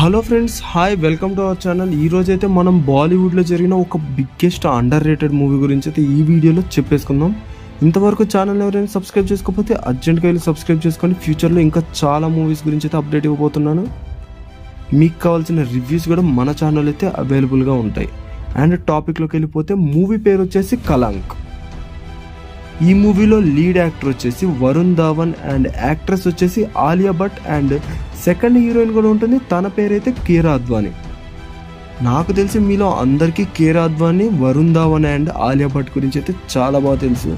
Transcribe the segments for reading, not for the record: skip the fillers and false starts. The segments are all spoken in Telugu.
Hello friends, hi, welcome to our channel. ఈ రోజైతే మనం బాలీవుడ్లో జరిగిన ఒక బిగ్గెస్ట్ అండర్ రేటెడ్ మూవీ గురించి అయితే ఈ వీడియోలో చెప్పేసుకుందాం. ఇంతవరకు ఛానల్ ఎవరైనా సబ్స్క్రైబ్ చేసుకోకపోతే అర్జెంట్గా వెళ్ళి సబ్స్క్రైబ్ చేసుకోండి. ఫ్యూచర్లో ఇంకా చాలా మూవీస్ గురించి అయితే అప్డేట్ ఇవ్వబోతున్నాను. మీకు కావాల్సిన రివ్యూస్ కూడా మన ఛానల్ అయితే అవైలబుల్గా ఉంటాయి. అండ్ టాపిక్లోకి వెళ్ళిపోతే మూవీ పేరు వచ్చేసి కలంక్. ఈ మూవీలో లీడ్ యాక్టర్ వచ్చేసి వరుణ్ ధావన్ అండ్ యాక్ట్రెస్ వచ్చేసి Alia Bhatt and second heroine కూడా ఉంటుంది. తన పేరైతే కీరా అద్వానీ. నాకు తెలిసి మీలో అందరికీ కీరా అద్వానీ, వరుణ్ ధావన్ అండ్ ఆలియా భట్ గురించి అయితే చాలా బాగా తెలుసు.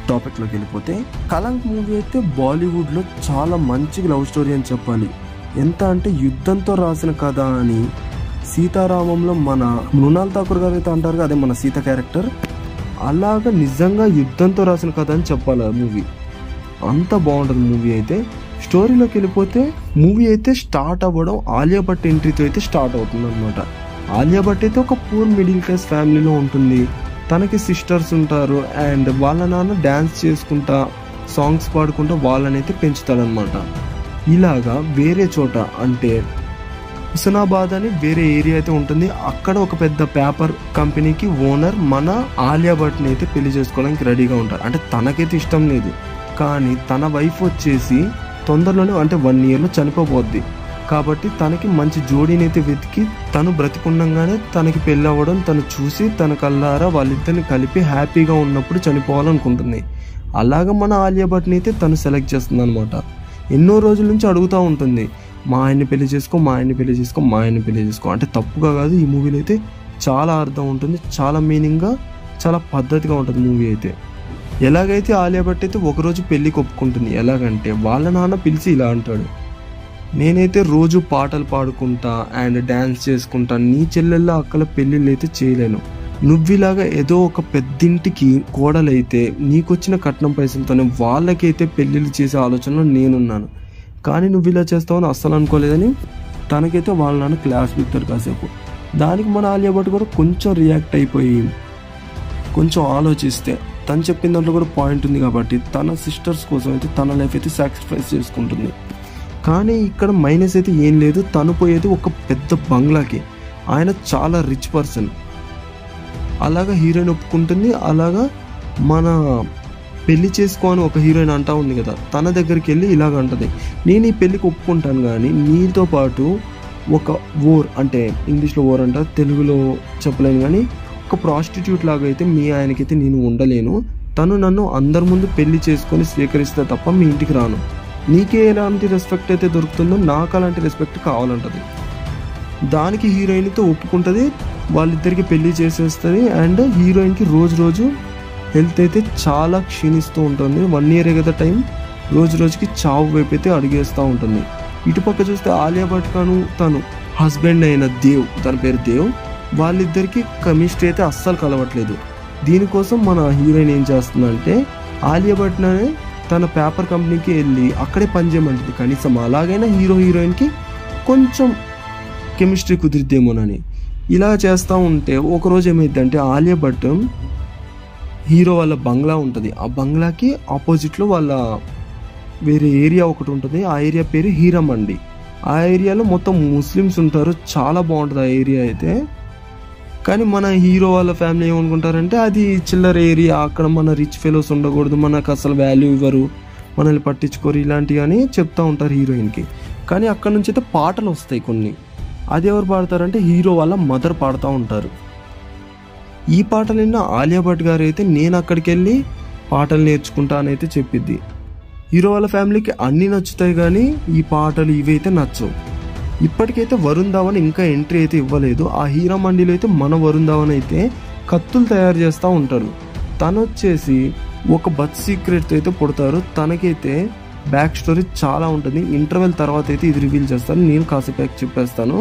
టాపిక్లోకి వెళ్ళిపోతే కలంక్ మూవీ అయితే బాలీవుడ్లో చాలా మంచి లవ్ స్టోరీ అని చెప్పాలి. ఎంత అంటే యుద్ధంతో రాసిన కథ అని సీతారామంలో మన మృణాల్ ఠాకూర్ గారు అయితే అంటారు, అదే మన సీత క్యారెక్టర్. అలాగా నిజంగా యుద్ధంతో రాసిన కథ అని చెప్పాలి ఆ మూవీ. అంత బాగుంటుంది మూవీ అయితే. స్టోరీలోకి వెళ్ళిపోతే మూవీ అయితే స్టార్ట్ అవ్వడం ఆలియా భట్ ఎంట్రీతో అయితే స్టార్ట్ అవుతుంది అనమాట. ఆలియా భట్ అయితే ఒక పూర్ మిడిల్ క్లాస్ ఫ్యామిలీలో ఉంటుంది. తనకి సిస్టర్స్ ఉంటారు అండ్ వాళ్ళ నాన్న డ్యాన్స్ చేసుకుంటా సాంగ్స్ పాడుకుంటా వాళ్ళనైతే పెంచుతాడనమాట. ఇలాగా వేరే చోట అంటే హుస్నాబాద్ అని వేరే ఏరియా అయితే ఉంటుంది. అక్కడ ఒక పెద్ద పేపర్ కంపెనీకి ఓనర్ మన ఆలియా భట్ని అయితే పెళ్లి చేసుకోవడానికి రెడీగా ఉంటారు. అంటే తనకైతే ఇష్టం లేదు, కానీ తన వైఫ్ వచ్చేసి తొందరలోనే అంటే 1 yearలో చనిపోబోద్ది. కాబట్టి తనకి మంచి జోడీని అయితే వెతికి తను బ్రతికుండగానే తనకి పెళ్ళి అవ్వడం తను చూసి తన కళ్ళారా వాళ్ళిద్దరిని కలిపి హ్యాపీగా ఉన్నప్పుడు చనిపోవాలనుకుంటుంది. అలాగా మన ఆలియా భట్ని అయితే తను సెలెక్ట్ చేస్తుంది అనమాట. ఎన్నో రోజుల నుంచి అడుగుతూ ఉంటుంది, మా ఆయన్ని పెళ్లి చేసుకో, మా ఆయన్ని పెళ్లి చేసుకో, మా ఆయన్ని పెళ్లి చేసుకో. అంటే తప్పుగా కాదు, ఈ మూవీలో అయితే చాలా అర్థం ఉంటుంది, చాలా మీనింగ్గా, చాలా పద్ధతిగా ఉంటుంది మూవీ అయితే. ఎలాగైతే ఆలియా భట్ అయితే ఒకరోజు పెళ్ళికి ఒప్పుకుంటుంది. ఎలాగంటే వాళ్ళ నాన్న పిలిచి ఇలా అంటాడు, నేనైతే రోజు పాటలు పాడుకుంటా అండ్ డ్యాన్స్ చేసుకుంటా, నీ చెల్లెళ్ళ అక్కల పెళ్ళిళ్ళు అయితే చేయలేను. నువ్విలాగా ఏదో ఒక పెద్దింటికి కోడలైతే నీకొచ్చిన కట్నం పైసలతోనే వాళ్ళకైతే పెళ్ళిళ్ళు చేసే ఆలోచనలో నేనున్నాను, కానీ నువ్వు ఇలా చేస్తావని అస్సలు అనుకోలేదని తనకైతే వాళ్ళ నాన్న క్లాస్ పెడతారు కాసేపు. దానికి మన ఆలియా భట్ కూడా కొంచెం రియాక్ట్ అయిపోయి కొంచెం ఆలోచిస్తే తను చెప్పిన దాంట్లో కూడా పాయింట్ ఉంది కాబట్టి తన సిస్టర్స్ కోసం అయితే తన లైఫ్ అయితే సాక్రిఫైస్ చేసుకుంటుంది. కానీ ఇక్కడ మైనస్ అయితే ఏం లేదు. తను పోయేది ఒక పెద్ద బంగ్లాకి. ఆయన చాలా రిచ్ పర్సన్. అలాగా హీరోయిన్ ఒప్పుకుంటుంది. అలాగా మన పెళ్లి చేసుకో అని ఒక హీరోయిన్ అంటా ఉంది కదా, తన దగ్గరికి వెళ్ళి ఇలాగ అంటది, నేను ఈ పెళ్ళికి ఒప్పుకుంటాను కానీ నీతో పాటు ఒక అంటే ఇంగ్లీష్లో అంటారు, తెలుగులో చెప్పలేను, కానీ ఒక ప్రాస్టిట్యూట్ లాగా అయితే మీ ఆయనకైతే నేను ఉండలేను. తను నన్ను అందరి ముందు పెళ్లి చేసుకొని స్వీకరిస్తే తప్ప మీ ఇంటికి రాను. నీకే ఎలాంటి రెస్పెక్ట్ అయితే దొరుకుతుందో నాకు అలాంటి రెస్పెక్ట్ కావాలంటది. దానికి హీరోయిన్తో ఒప్పుకుంటుంది. వాళ్ళిద్దరికి పెళ్లి చేసేస్తుంది. అండ్ హీరోయిన్కి రోజు రోజు హెల్త్ అయితే చాలా క్షీణిస్తూ ఉంటుంది. 1 year కదా టైం, రోజు రోజుకి చావు వైపు అయితే అడిగేస్తూ ఉంటుంది. ఇటుపక్క చూస్తే ఆలియా భట్ కాను తను హస్బెండ్ అయిన దేవ్, తన పేరు దేవ్, వాళ్ళిద్దరికి కెమిస్ట్రీ అయితే అస్సలు కలవట్లేదు. దీనికోసం మన హీరోయిన్ ఏం చేస్తుందంటే ఆలియా భట్నే తన పేపర్ కంపెనీకి వెళ్ళి అక్కడే పనిచేయమంటుంది. కనీసం అలాగైనా హీరోయిన్కి కొంచెం కెమిస్ట్రీ కుదిరిద్దేమోనని. ఇలా చేస్తూ ఉంటే ఒకరోజు ఏమైందంటే ఆలియా భట్ హీరో వాళ్ళ బంగ్లా ఉంటుంది, ఆ బంగ్లాకి ఆపోజిట్లో వాళ్ళ వేరే ఏరియా ఒకటి ఉంటుంది. ఆ ఏరియా పేరు హీరామండి. ఆ ఏరియాలో మొత్తం ముస్లిమ్స్ ఉంటారు. చాలా బాగుంటుంది ఆ ఏరియా అయితే. కానీ మన హీరో వాళ్ళ ఫ్యామిలీ ఏమనుకుంటారంటే అది చిల్లర ఏరియా, అక్కడ మన రిచ్ ఫెలోస్ ఉండకూడదు, మనకు అసలు వాల్యూ ఇవ్వరు, మనల్ని పట్టించుకోరు, ఇలాంటివి అని చెప్తూ ఉంటారు హీరోయిన్కి. కానీ అక్కడ నుంచి అయితే పాటలు వస్తాయి కొన్ని. అది ఎవరు పాడతారంటే హీరో వాళ్ళ మదర్ పాడుతూ ఉంటారు. ఈ పాటలు విన్న ఆలియా భట్ గారు అయితే నేను అక్కడికి వెళ్ళి పాటలు నేర్చుకుంటానైతే చెప్పిద్ది. హీరో వాళ్ళ ఫ్యామిలీకి అన్నీ నచ్చుతాయి కానీ ఈ పాటలు ఇవైతే నచ్చవు. ఇప్పటికైతే వరుణ్ ధావన్ ఇంకా ఎంట్రీ అయితే ఇవ్వలేదు. ఆ హీరా మండీలో అయితే మన వరుణ్ ధావన్ అయితే కత్తులు తయారు చేస్తూ ఉంటారు. తను వచ్చేసి ఒక బర్త్ సీక్రెట్తో అయితే పుడతారు. తనకైతే బ్యాక్ స్టోరీ చాలా ఉంటుంది. ఇంటర్వెల్ తర్వాత అయితే ఇది రివీల్ చేస్తాను, నేను కాసేపు చెప్పేస్తాను.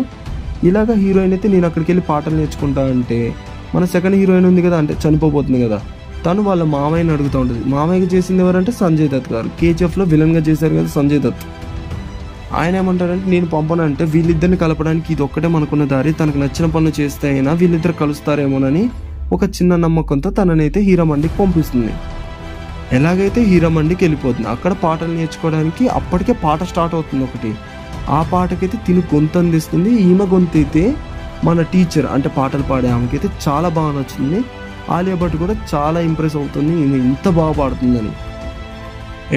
ఇలాగ హీరోయిన్ అయితే నేను అక్కడికి వెళ్ళి పాటలు నేర్చుకుంటా అంటే మన సెకండ్ హీరోయిన్ ఉంది కదా, అంటే చనిపోబోతుంది కదా, తను వాళ్ళ మామయ్యని అడుగుతూ ఉంటుంది. మామయ్యకి చేసింది ఎవరంటే సంజయ్ దత్ గారు. కేజీఎఫ్లో విలన్గా చేశారు కదా సంజయ్ దత్. ఆయన ఏమంటారంటే నేను పంపనంటే వీళ్ళిద్దరిని కలపడానికి ఇది ఒక్కటే మనకున్న దారి, తనకు నచ్చిన పనులు చేస్తే అయినా వీళ్ళిద్దరు కలుస్తారేమోనని ఒక చిన్న నమ్మకంతో తననైతే హీరామండికి పంపిస్తుంది. ఎలాగైతే హీరామండికి వెళ్ళిపోతుంది. అక్కడ పాటలు నేర్చుకోవడానికి అప్పటికే పాట స్టార్ట్ అవుతుంది ఒకటి. ఆ పాటకైతే తిను గొంతు అందిస్తుంది. ఈమె గొంతు అయితే మన టీచర్ అంటే పాటలు పాడే ఆమెకైతే చాలా బాగా నచ్చుతుంది. ఆలియా భట్ కూడా చాలా ఇంప్రెస్ అవుతుంది ఈమె ఇంత బాగా పాడుతుందని.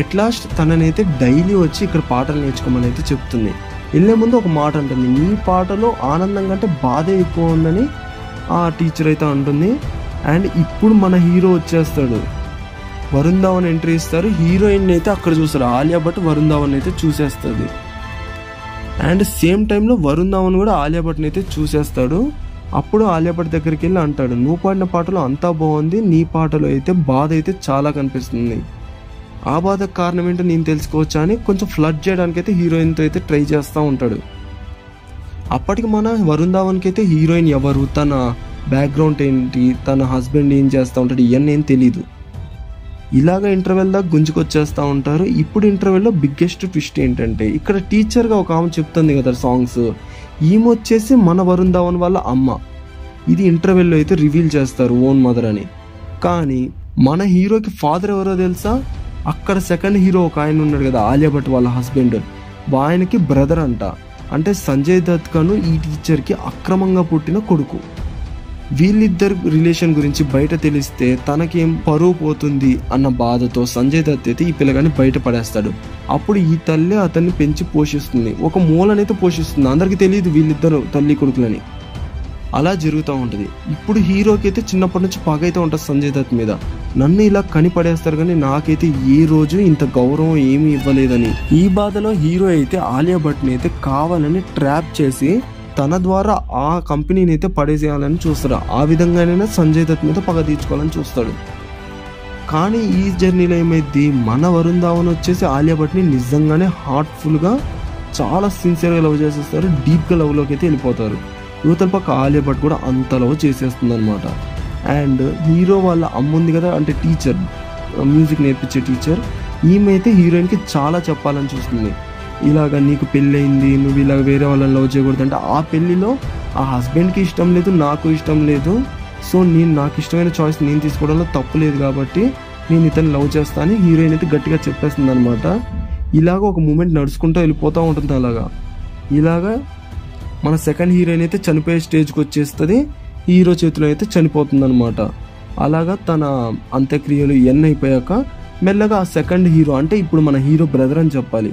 ఎట్ లాస్ట్ తననైతే డైలీ వచ్చి ఇక్కడ పాటలు నేర్చుకోమని అయితే చెప్తుంది. వెళ్ళే ముందు ఒక మాట అంటుంది, నీ పాటలో ఆనందం కంటే బాధే ఎక్కువ ఉందని ఆ టీచర్ అయితే అంటుంది. అండ్ ఇప్పుడు మన హీరో వచ్చేస్తాడు. వరుణ్ ధావన్ ఎంట్రీ ఇస్తారు. హీరోయిన్ అయితే అక్కడ చూస్తారు. ఆలియా భట్ వరుణ్ ధావన్ అయితే చూసేస్తుంది. అండ్ సేమ్ టైంలో వరుణ్ ధావన్ కూడా ఆలియా భట్ని అయితే చూసేస్తాడు. అప్పుడు ఆలియా భట్ దగ్గరికి వెళ్ళి అంటాడు, నువ్వు పాడిన పాటలో అంతా బాగుంది, నీ పాటలో అయితే బాధ అయితే చాలా కనిపిస్తుంది. ఆ బాధకు కారణం ఏంటో నేను తెలుసుకోవచ్చా అని కొంచెం ఫ్లడ్ చేయడానికి అయితే హీరోయిన్తో అయితే ట్రై చేస్తూ ఉంటాడు. అప్పటికి మన వరుణ్ ధావన్కి అయితే హీరోయిన్ ఎవరు, తన బ్యాక్గ్రౌండ్ ఏంటి, తన హస్బెండ్ ఏం చేస్తూ ఉంటాడు ఇవన్నీ ఏం తెలీదు. ఇలాగ ఇంటర్వెల్ దాకా గుంజుకొచ్చేస్తూ ఉంటారు. ఇప్పుడు ఇంటర్వెల్లో బిగ్గెస్ట్ ట్విస్ట్ ఏంటంటే ఇక్కడ టీచర్గా ఒక ఆమె చెప్తుంది కదా సాంగ్స్, ఈమె వచ్చేసి మన వరుణ్ ధావన్ వాళ్ళ అమ్మ. ఇది ఇంటర్వెల్లో అయితే రివీల్ చేస్తారు ఓన్ మదర్ అని. కానీ మన హీరోకి ఫాదర్ ఎవరో తెలుసా? అక్కడ సెకండ్ హీరో ఒక ఆయన ఉన్నాడు కదా ఆలియా భట్ వాళ్ళ హస్బెండ్, ఆయనకి బ్రదర్ అంట. అంటే సంజయ్ దత్ కను ఈ టీచర్కి అక్రమంగా పుట్టిన కొడుకు. వీళ్ళిద్దరు రిలేషన్ గురించి బయట తెలిస్తే తనకేం పరువు పోతుంది అన్న బాధతో సంజయ్ దత్ అయితే ఈ పిల్లగాని బయట పడేస్తాడు. అప్పుడు ఈ తల్లి అతన్ని పెంచి పోషిస్తుంది, ఒక మూలనైతే పోషిస్తుంది. అందరికీ తెలియదు వీళ్ళిద్దరు తల్లి కొడుకులని. అలా జరుగుతూ ఉంటుంది. ఇప్పుడు హీరోకి అయితే చిన్నప్పటి నుంచి పగ అయితే ఉంటుంది సంజయ్ దత్ మీద. నన్ను ఇలా కనిపడేస్తారు కానీ నాకైతే ఏ రోజు ఇంత గౌరవం ఏమీ ఇవ్వలేదని. ఈ బాధలో హీరో అయితే ఆలియా భట్ని అయితే కావాలని ట్రాప్ చేసి తన ద్వారా ఆ కంపెనీని అయితే పడేసేయాలని చూస్తాడు. ఆ విధంగానైనా సంజయ్ దత్ మీద పగ తీర్చుకోవాలని చూస్తాడు. కానీ ఈ జర్నీలో ఏమైంది, మన వరుణ్ ధావన్ వచ్చేసి ఆలియా భట్ని నిజంగానే హార్ట్ఫుల్గా చాలా సిన్సియర్గా లవ్ చేసేస్తారు. డీప్గా లవ్లోకి అయితే వెళ్ళిపోతారు. యువతల పక్క ఆలియా భట్ కూడా అంత లవ్ చేసేస్తుంది అనమాట. అండ్ హీరో వాళ్ళ అమ్మ ఉంది కదా, అంటే టీచర్, మ్యూజిక్ నేర్పించే టీచర్, ఈమె అయితే హీరోయిన్కి చాలా చెప్పాలని చూస్తుంది. ఇలాగ నీకు పెళ్ళయింది, నువ్వు ఇలాగ వేరే వాళ్ళని లవ్ చేయకూడదు అంటే ఆ పెళ్ళిలో ఆ హస్బెండ్కి ఇష్టం లేదు, నాకు ఇష్టం లేదు. సో నాకు ఇష్టమైన చాయిస్ నేను తీసుకోవడంలో తప్పు లేదు కాబట్టి నేను ఇతను లవ్ చేస్తా అని హీరోయిన్ అయితే గట్టిగా చెప్పేస్తుంది అనమాట. ఇలాగ ఒక మూమెంట్ నడుచుకుంటూ వెళ్ళిపోతూ ఉంటుంది. ఇలాగా మన సెకండ్ హీరోయిన్ అయితే చనిపోయే స్టేజ్కి వచ్చేస్తుంది. హీరో చేతిలో అయితే చనిపోతుంది అనమాట. అలాగా తన అంత్యక్రియలు ఇవన్నీ అయిపోయాక మెల్లగా ఆ సెకండ్ హీరో, అంటే ఇప్పుడు మన హీరో బ్రదర్ అని చెప్పాలి,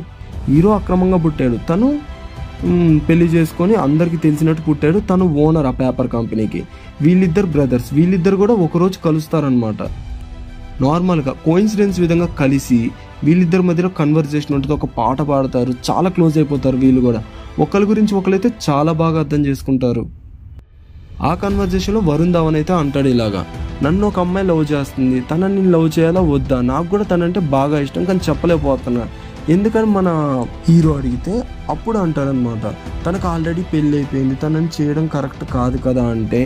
హీరో అక్రమంగా పుట్టాడు. తను పెళ్లి చేసుకొని అందరికీ తెలిసినట్టు పుట్టాడు. తను ఓనర్ ఆ పేపర్ కంపెనీకి. వీళ్ళిద్దరు బ్రదర్స్, వీళ్ళిద్దరు కూడా ఒకరోజు కలుస్తారనమాట. నార్మల్గా కోయిన్సిడెన్స్ విధంగా కలిసి వీళ్ళిద్దరి మధ్యలో కన్వర్జేషన్ ఉంటుంది. ఒక పాట పాడతారు, చాలా క్లోజ్ అయిపోతారు. వీళ్ళు కూడా ఒకరి గురించి ఒకరైతే చాలా బాగా అర్థం చేసుకుంటారు. ఆ కన్వర్జేషన్లో వరుణ్ ధావన్ అయితే అంటాడు, ఇలాగా నన్ను ఒక అమ్మాయి లవ్ చేస్తుంది, తనని నేను లవ్ చేయాలా వద్దా, నాకు కూడా తనంటే బాగా ఇష్టం కానీ చెప్పలేకపోతున్నా ఎందుకని మన హీరో అడిగితే అప్పుడు అంటాడనమాట, తనకు ఆల్రెడీ పెళ్ళి అయిపోయింది, తనని చేయడం కరెక్ట్ కాదు కదా. అంటే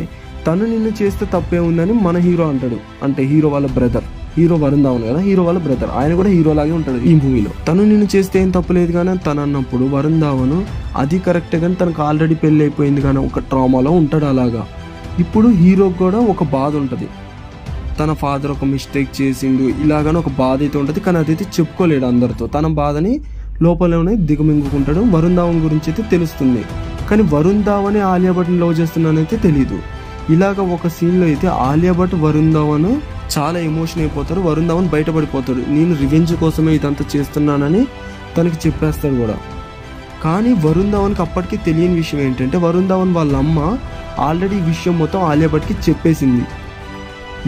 తను నిన్ను చేస్తే తప్పే ఉందని మన హీరో అంటాడు. అంటే హీరో వాళ్ళ బ్రదర్, హీరో వరుణ్ ధావన్ కదా, హీరో వాళ్ళ బ్రదర్, ఆయన కూడా హీరో లాగే ఉంటాడు ఈ మూవీలో. తను నిన్ను చేస్తే ఏం తప్పలేదు కానీ తను అన్నప్పుడు వరుణ్ ధావన్ అది కరెక్టే కానీ తనకు ఆల్రెడీ పెళ్ళి అయిపోయింది కానీ ఒక ట్రామాలో ఉంటాడు. అలాగా ఇప్పుడు హీరోకి కూడా ఒక బాధ ఉంటుంది, తన ఫాదర్ ఒక మిస్టేక్ చేసిండు ఇలాగని ఒక బాధ అయితే ఉంటుంది. కానీ అదైతే చెప్పుకోలేడు అందరితో. తన బాధని లోపలనే దిగమింగుకుంటాడు. వరుణ్ ధావన్ గురించి అయితే తెలుస్తుంది కానీ వరుణ్ ధావన్ ఆలియా భట్ని లవ్ చేస్తున్నానైతే తెలీదు. ఇలాగ ఒక సీన్లో అయితే ఆలియా భట్ వరుణ్ ధావన్ చాలా ఎమోషన్ అయిపోతారు. వరుణ్ ధావన్ బయటపడిపోతాడు, నేను రివెంజ్ కోసమే ఇదంతా చేస్తున్నానని తనకి చెప్పేస్తాడు కూడా. కానీ వరుణ్ ధావన్కి అప్పటికి తెలియని విషయం ఏంటంటే వరుణ్ ధావన్ వాళ్ళ అమ్మ ఆల్రెడీ ఈ విషయం మొత్తం ఆలియా భట్కి చెప్పేసింది.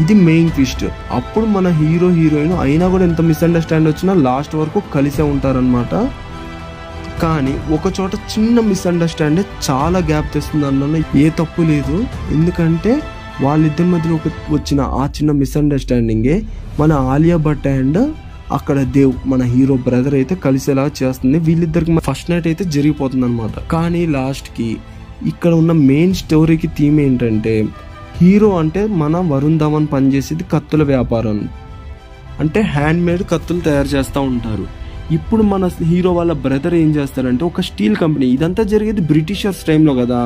ఇది మెయిన్ ట్విస్ట్. అప్పుడు మన హీరో హీరోయిన్ అయినా కూడా ఎంత మిస్అండర్స్టాండ్ వచ్చినా లాస్ట్ వరకు కలిసే ఉంటారనమాట. కానీ ఒక చోట చిన్న మిస్అండర్స్టాండ్ చాలా గ్యాప్ తెస్తుంది అన్న ఏ తప్పు లేదు. ఎందుకంటే వాళ్ళిద్దరి మధ్యలో వచ్చిన ఆ చిన్న మిస్అండర్స్టాండింగే మన ఆలియా భట్ అండ్ అక్కడ దేవ్ మన హీరో బ్రదర్ అయితే కలిసేలా చేస్తుంది. వీళ్ళిద్దరికి ఫస్ట్ నైట్ అయితే జరిగిపోతుంది అనమాట. కానీ లాస్ట్కి ఇక్కడ ఉన్న మెయిన్ స్టోరీకి థీమ్ ఏంటంటే హీరో అంటే మన వరుణ్ ధావన్ పనిచేసేది కత్తుల వ్యాపారం, అంటే హ్యాండ్ మేడ్ కత్తులు తయారు చేస్తూ ఉంటారు. ఇప్పుడు మన హీరో వాళ్ళ బ్రదర్ ఏం చేస్తారంటే ఒక స్టీల్ కంపెనీ, ఇదంతా జరిగేది బ్రిటిషర్స్ టైంలో కదా,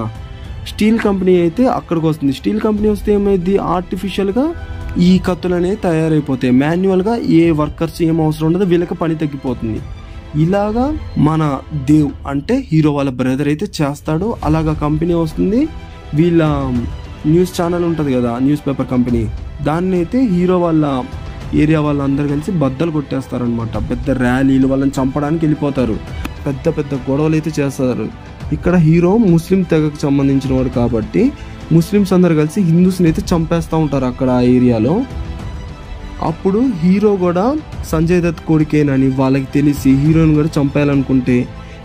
స్టీల్ కంపెనీ అయితే అక్కడికి వస్తుంది. స్టీల్ కంపెనీ వస్తే ఏమైంది, ఆర్టిఫిషియల్గా ఈ కత్తులు అనేవి తయారైపోతాయి. మాన్యువల్గా ఏ వర్కర్స్ ఏం అవసరం ఉండదో వీళ్ళకి పని తగ్గిపోతుంది. ఇలాగా మన దేవ్ అంటే హీరో వాళ్ళ బ్రదర్ అయితే చేస్తాడు. అలాగా కంపెనీ వస్తుంది, వీళ్ళ న్యూస్ ఛానల్ ఉంటుంది కదా, న్యూస్ పేపర్ కంపెనీ, దాన్ని అయితే హీరో వాళ్ళ ఏరియా వాళ్ళందరూ కలిసి బద్దలు కొట్టేస్తారనమాట. పెద్ద ర్యాలీలు, వాళ్ళని చంపడానికి వెళ్ళిపోతారు, పెద్ద పెద్ద గొడవలు అయితే చేస్తారు. ఇక్కడ హీరో ముస్లిం తెగకు సంబంధించిన వాడు కాబట్టి ముస్లిమ్స్ అందరు కలిసి హిందూస్ని అయితే చంపేస్తూ ఉంటారు అక్కడ ఆ ఏరియాలో. అప్పుడు హీరో కూడా సంజయ్ దత్ కొడుకేనని వాళ్ళకి తెలిసి హీరోయిన్ కూడా చంపేయాలనుకుంటే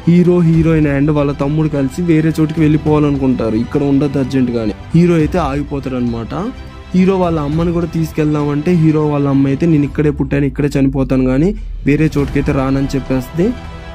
హీరో, హీరోయిన్ అండ్ వాళ్ళ తమ్ముడు కలిసి వేరే చోటుకి వెళ్ళిపోవాలనుకుంటారు. ఇక్కడ ఉండదు అర్జెంటుగానే. హీరో అయితే ఆగిపోతాడు అనమాట. హీరో వాళ్ళ అమ్మని కూడా తీసుకెళ్దామంటే హీరో వాళ్ళ అమ్మ అయితే నేను ఇక్కడే పుట్టాను, ఇక్కడే చనిపోతాను కానీ వేరే చోటుకైతే రానని చెప్పేస్తే,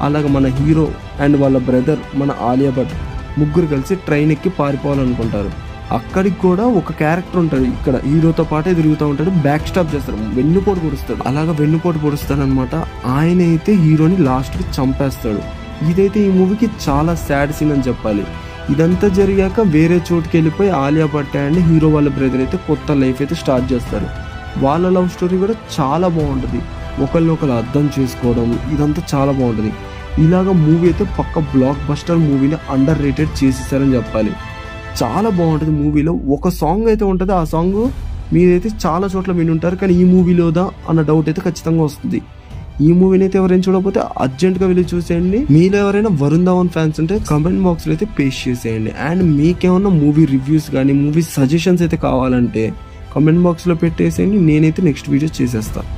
అలాగే మన హీరో అండ్ వాళ్ళ బ్రదర్ మన ఆలియా భట్ ముగ్గురు కలిసి ట్రైన్ ఎక్కి పారిపోవాలనుకుంటారు. అక్కడికి కూడా ఒక క్యారెక్టర్ ఉంటాడు, ఇక్కడ హీరోతో పాటే తిరుగుతూ ఉంటాడు, బ్యాక్ స్టాప్ చేస్తాడు, వెన్నుపోటు పొడుస్తాడు. అలాగా వెన్నుపోటు పొడుస్తాడు అనమాట. ఆయన అయితే హీరోని లాస్ట్కి చంపేస్తాడు. ఇదైతే ఈ మూవీకి చాలా సాడ్ సీన్ అని చెప్పాలి. ఇదంతా జరిగాక వేరే చోటుకి వెళ్ళిపోయి ఆలియా భట్ అండ్ హీరో వాళ్ళ బ్రదర్ అయితే కొత్త లైఫ్ అయితే స్టార్ట్ చేస్తారు. వాళ్ళ లవ్ స్టోరీ కూడా చాలా బాగుంటుంది, ఒకరినొకరు అర్థం చేసుకోవడం, ఇదంతా చాలా బాగుంటుంది. ఇలాగ మూవీ అయితే పక్క బ్లాక్ బస్టర్ మూవీని అండర్ రేటెడ్ చేసేసారని చెప్పాలి. చాలా బాగుంటుంది. మూవీలో ఒక సాంగ్ అయితే ఉంటుంది, ఆ సాంగ్ మీరైతే చాలా చోట్ల వినుంటారు, కానీ ఈ మూవీలోదా అన్న డౌట్ అయితే ఖచ్చితంగా వస్తుంది. ఈ మూవీని అయితే ఎవరైనా చూడకపోతే అర్జెంట్గా వెళ్ళి చూసేయండి. మీలో ఎవరైనా వరుణ్ ధవన్ ఫ్యాన్స్ ఉంటే కామెంట్ బాక్స్లో అయితే పేస్ట్ చేసేయండి. అండ్ మీకేమన్నా మూవీ రివ్యూస్ కానీ మూవీ సజెషన్స్ అయితే కావాలంటే కామెంట్ బాక్స్లో పెట్టేసేయండి, నేనైతే నెక్స్ట్ వీడియో చేసేస్తాను.